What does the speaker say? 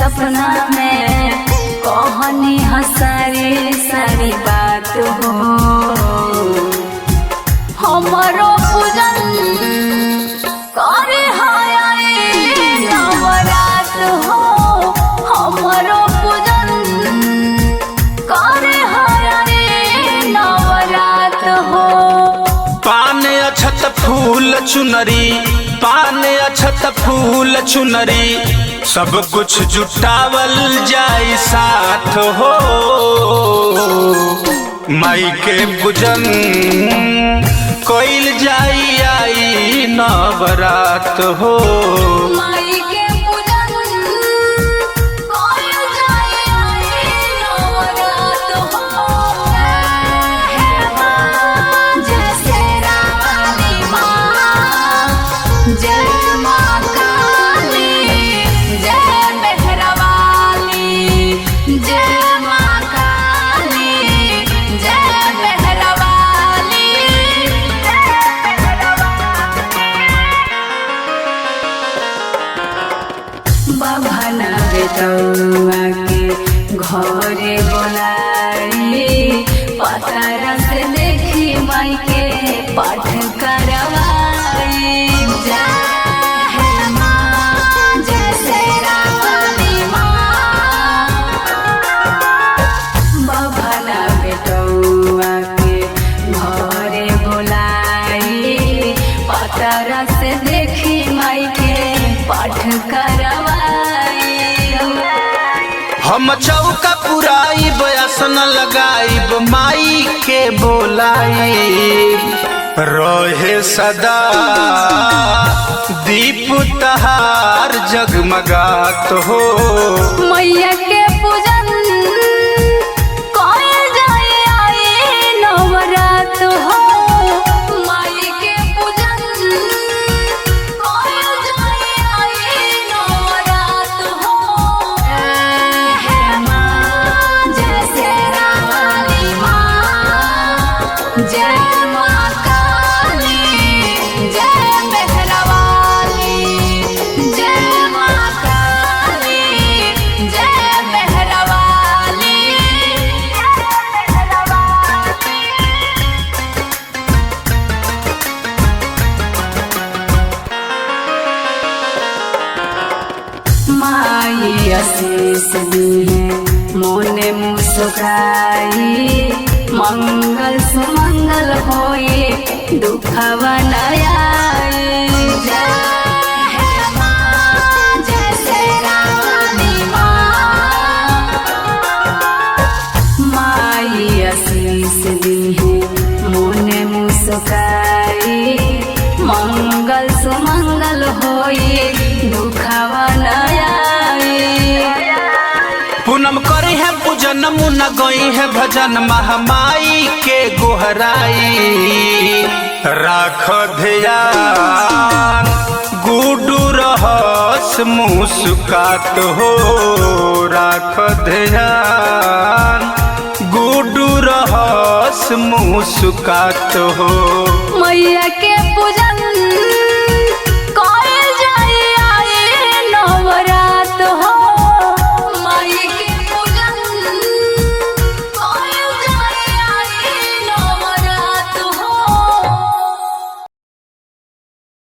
सपना में कहनी हसारी सारी बात हो। हमारो पूजन करे नवरात हो। हमारो पूजन करे नवरात हो। पान अछत फूल चुनरी, पान अछत फूल चुनरी, सब कुछ जुटावल जाई साथ हो। माई के पूजन कोइल जाई आई नवरात हो। माई के पूजन कोइल जाई आई नवरात हो। है माँ जय शेरा वाली माँ, जय माँ काली, जय मेहरा वाली, जय माँ काली, जय मेहरा वाली, जय मेहरा वाली। बभना बेटौआ के घरे बोलाई, पतारा से देखी माई के पाठ करवाई। जय है माँ जय शेरा वाली माँ। बभना बेटौआ के घरे बोलाई, पतारा से देखी माई के पाठ करवाई। हम चौका पुराई बयासन लगाइब, माई के बोलाई रहे सदा दीप तहार जगमगात हो। मैया के पूजन कोइल जाई आई नवरात हो। माई के पूजन कोइल जाई आई नवरात हो। है माँ जय शेरा वाली माँ, जय माँ काली, जय मेहरा वाली, जय माँ काली, जय मेहरा वाली, जय मेहरा वाली। माई आशीष दिए मोने मुस्काई, मंगल सुमंगल होए दुखवा न आए। जय है माँ जय शेरा वाली माँ। माई आशीष दिए मोने मुस्काई, मंगल सुमंगल होए दुखवा न आए। पूनम करी है पूजन मुन गई है भजन, महामाई के गोहराई राख ध्यान गुडू रहस मुस्कात हो। राख ध्यान गुडू रहस मुस्कात हो। मैया के पूजा